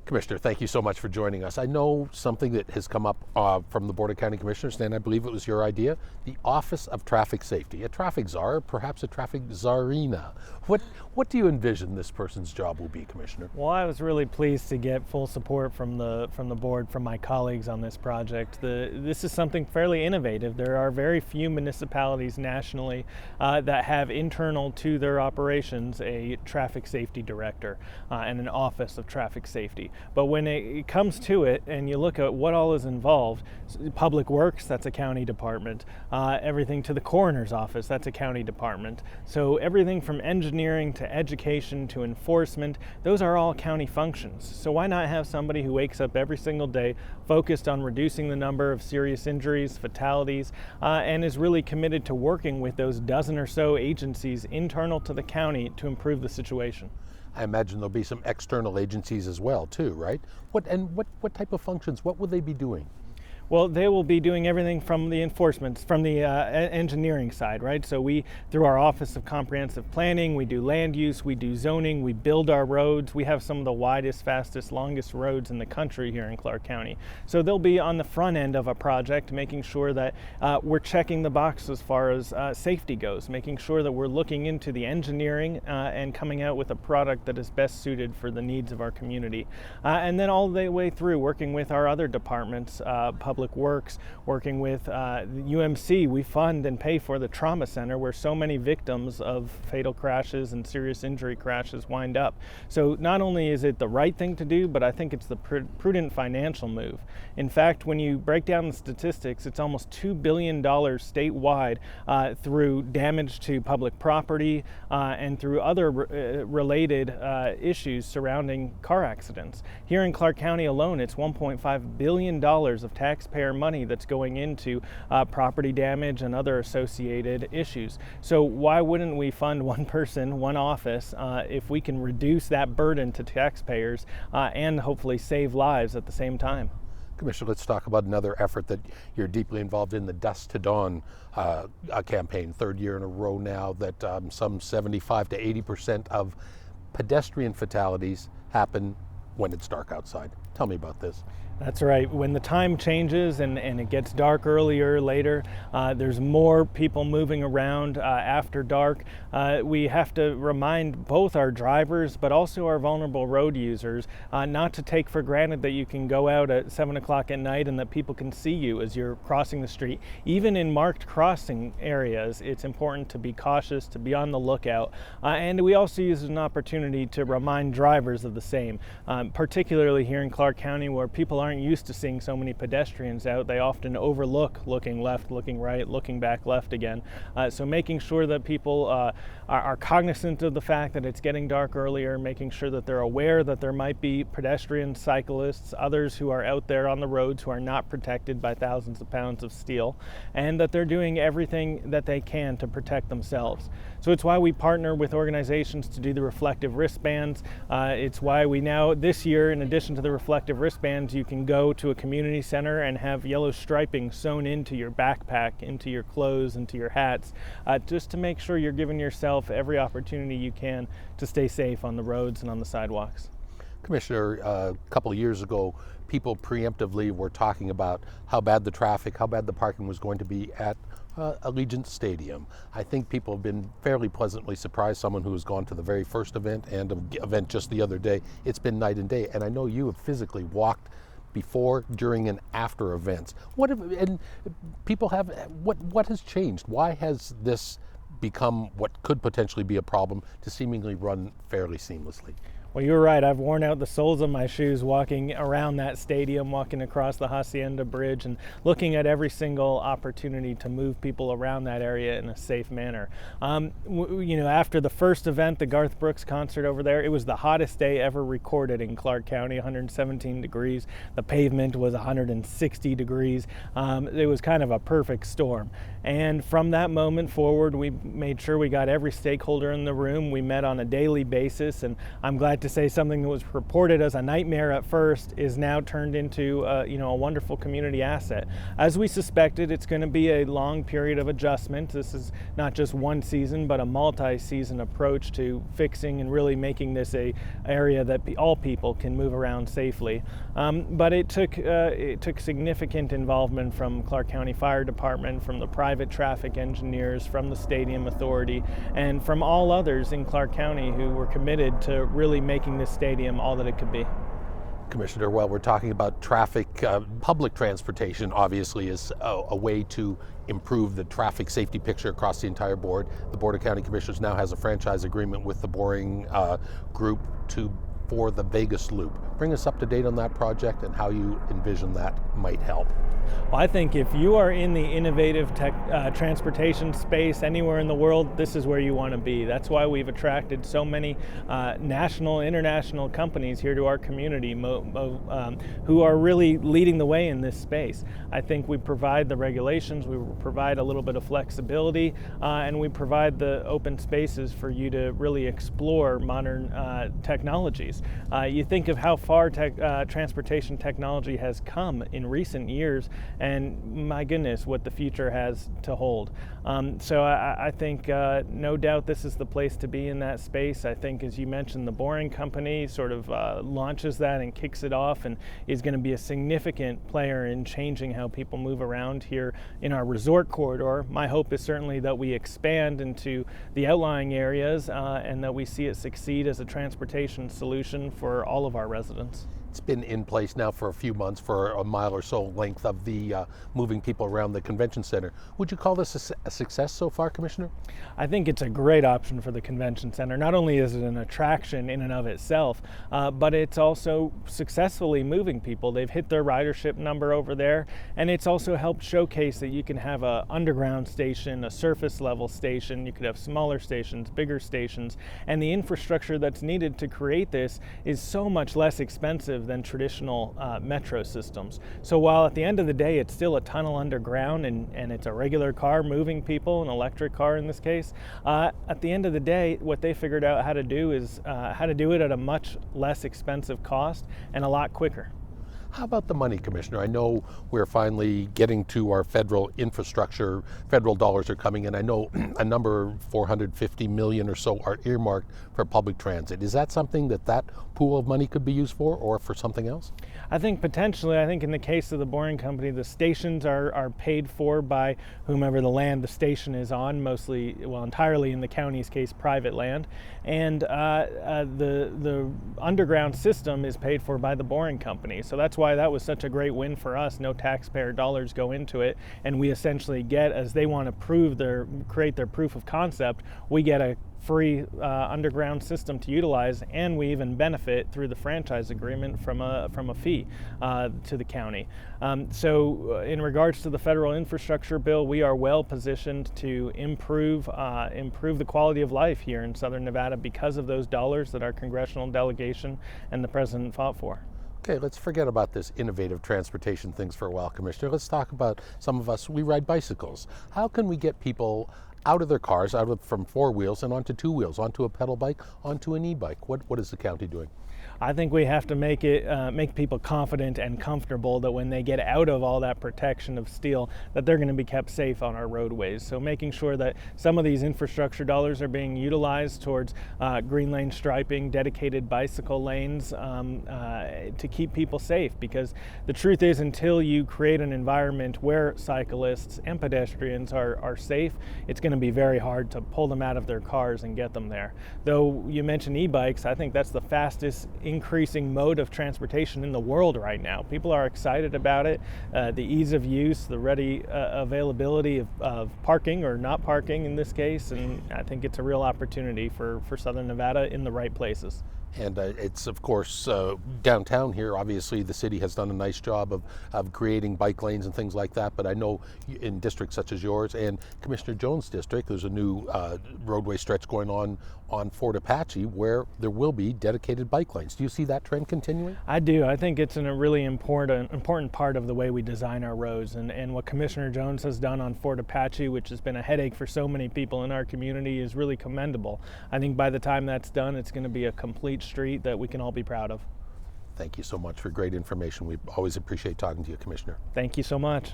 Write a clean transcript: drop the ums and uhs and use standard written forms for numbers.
Commissioner, thank you so much for joining us. I know something that has come up from the Board of County Commissioners, and I believe it was your idea, the Office of Traffic Safety. A traffic czar, perhaps a traffic czarina. What do you envision this person's job will be, Commissioner? Well, I was really pleased to get full support from the board, from my colleagues on this project. This is something fairly innovative. There are very few municipalities nationally that have internal to their operations a traffic safety director and an office of traffic safety. But when it comes to it and you look at what all is involved, public works, that's a county department. Everything to the coroner's office, that's a county department. So everything from engineering to education to enforcement, those are all county functions. So why not have somebody who wakes up every single day focused on reducing the number of serious injuries, fatalities, and is really committed to working with those dozen or so agencies internal to the county to improve the situation. I imagine there'll be some external agencies as well, too, right? What type of functions, what will they be doing? Well, they will be doing everything from the enforcement, from the engineering side, right? So we, through our Office of Comprehensive Planning, we do land use, we do zoning, we build our roads. We have some of the widest, fastest, longest roads in the country here in Clark County. So they'll be on the front end of a project, making sure that we're checking the box as far as safety goes, making sure that we're looking into the engineering and coming out with a product that is best suited for the needs of our community. And then all the way through, working with our other departments, Public Works, working with UMC. We fund and pay for the trauma center where so many victims of fatal crashes and serious injury crashes wind up. So not only is it the right thing to do, but I think it's the prudent financial move. In fact, when you break down the statistics, it's almost $2 billion statewide through damage to public property and through other related issues surrounding car accidents. Here in Clark County alone, it's $1.5 billion of taxpayer money that's going into property damage and other associated issues. So why wouldn't we fund one person, one office, if we can reduce that burden to taxpayers and hopefully save lives at the same time? Commissioner, let's talk about another effort that you're deeply involved in, the Dusk to Dawn campaign. Third year in a row now that some 75 to 80% of pedestrian fatalities happen when it's dark outside. Tell me about this. That's right. When the time changes and it gets dark earlier, later, there's more people moving around after dark. We have to remind both our drivers but also our vulnerable road users not to take for granted that you can go out at 7 o'clock at night and that people can see you as you're crossing the street. Even in marked crossing areas, it's important to be cautious, to be on the lookout. And we also use an opportunity to remind drivers of the same, particularly here in Clark County where people aren't used to seeing so many pedestrians out. They often overlook looking left, looking right, looking back left again. So making sure that people are cognizant of the fact that it's getting dark earlier, making sure that they're aware that there might be pedestrians, cyclists, others who are out there on the roads who are not protected by thousands of pounds of steel, and that they're doing everything that they can to protect themselves. So it's why we partner with organizations to do the reflective wristbands. It's why we now, this year, in addition to the reflective wristbands, you can go to a community center and have yellow striping sewn into your backpack, into your clothes, into your hats, just to make sure you're giving yourself every opportunity you can to stay safe on the roads and on the sidewalks. Commissioner, a couple of years ago, people preemptively were talking about how bad the traffic, how bad the parking was going to be at Allegiant Stadium. I think people have been fairly pleasantly surprised. Someone who has gone to the very first event and an event just the other day, it's been night and day. And I know you have physically walked before, during, and after events. What has changed? Why has this become what could potentially be a problem to seemingly run fairly seamlessly? Well, you're right. I've worn out the soles of my shoes walking around that stadium, walking across the Hacienda Bridge and looking at every single opportunity to move people around that area in a safe manner. After the first event, the Garth Brooks concert over there, it was the hottest day ever recorded in Clark County, 117 degrees. The pavement was 160 degrees. It was kind of a perfect storm. And from that moment forward, we made sure we got every stakeholder in the room. We met on a daily basis, and I'm glad to say something that was reported as a nightmare at first is now turned into a wonderful community asset. As we suspected, it's going to be a long period of adjustment. This is not just one season, but a multi-season approach to fixing and really making this a area that all people can move around safely. But it took significant involvement from Clark County Fire Department, from the private traffic engineers, from the Stadium Authority, and from all others in Clark County who were committed to really making this stadium all that it could be. Commissioner, while we're talking about traffic, public transportation obviously is a way to improve the traffic safety picture across the entire board. The Board of County Commissioners now has a franchise agreement with the Boring Group for the Vegas Loop. Bring us up to date on that project and how you envision that might help. Well, I think if you are in the innovative transportation space anywhere in the world, this is where you want to be. That's why we've attracted so many national, international companies here to our community who are really leading the way in this space. I think we provide the regulations, we provide a little bit of flexibility, and we provide the open spaces for you to really explore modern technologies. You think of how far transportation technology has come in recent years, and my goodness, what the future has to hold. So I think no doubt this is the place to be in that space. I think, as you mentioned, the Boring Company sort of launches that and kicks it off and is going to be a significant player in changing how people move around here in our resort corridor. My hope is certainly that we expand into the outlying areas and that we see it succeed as a transportation solution for all of our residents. It's been in place now for a few months, for a mile or so length of the moving people around the convention center. Would you call this a success so far, Commissioner? I think it's a great option for the convention center. Not only is it an attraction in and of itself, but it's also successfully moving people. They've hit their ridership number over there, and it's also helped showcase that you can have an underground station, a surface level station, you could have smaller stations, bigger stations, and the infrastructure that's needed to create this is so much less expensive than traditional metro systems. So while at the end of the day it's still a tunnel underground and it's a regular car moving people, an electric car in this case, at the end of the day what they figured out how to do is how to do it at a much less expensive cost and a lot quicker. How about the money, Commissioner? I know we're finally getting to our federal infrastructure. Federal dollars are coming in. I know a number, 450 million or so, are earmarked for public transit. Is that something that pool of money could be used for, or for something else? I think potentially. I think in the case of the Boring Company, the stations are paid for by whomever the land the station is on, mostly, well, entirely in the county's case, private land. And the underground system is paid for by the Boring Company. So that's why that was such a great win for us. No taxpayer dollars go into it, and we essentially get, as they want to create their proof of concept, we get a free underground system to utilize, and we even benefit through the franchise agreement from a fee to the county. So in regards to the federal infrastructure bill, we are well positioned to improve the quality of life here in Southern Nevada because of those dollars that our congressional delegation and the president fought for. Okay, let's forget about this innovative transportation things for a while, Commissioner. Let's talk about some of us, we ride bicycles. How can we get people out of their cars, from four wheels and onto two wheels, onto a pedal bike, onto an e-bike? What is the county doing? I think we have to make people confident and comfortable that when they get out of all that protection of steel, that they're going to be kept safe on our roadways. So making sure that some of these infrastructure dollars are being utilized towards green lane striping, dedicated bicycle lanes to keep people safe. Because the truth is, until you create an environment where cyclists and pedestrians are safe, it's going to be very hard to pull them out of their cars and get them there. Though you mentioned e-bikes, I think that's the fastest increasing mode of transportation in the world right now. People are excited about it, the ease of use, the ready availability of parking or not parking in this case, and I think it's a real opportunity for Southern Nevada in the right places. And it's, of course, downtown here, obviously the city has done a nice job of creating bike lanes and things like that, but I know in districts such as yours and Commissioner Jones' district, there's a new roadway stretch going on Fort Apache where there will be dedicated bike lanes. Do you see that trend continuing? I do. I think it's a really important part of the way we design our roads, and what Commissioner Jones has done on Fort Apache, which has been a headache for so many people in our community, is really commendable. I think by the time that's done, it's going to be a complete paved street that we can all be proud of. Thank you so much for great information. We always appreciate talking to you, Commissioner. Thank you so much.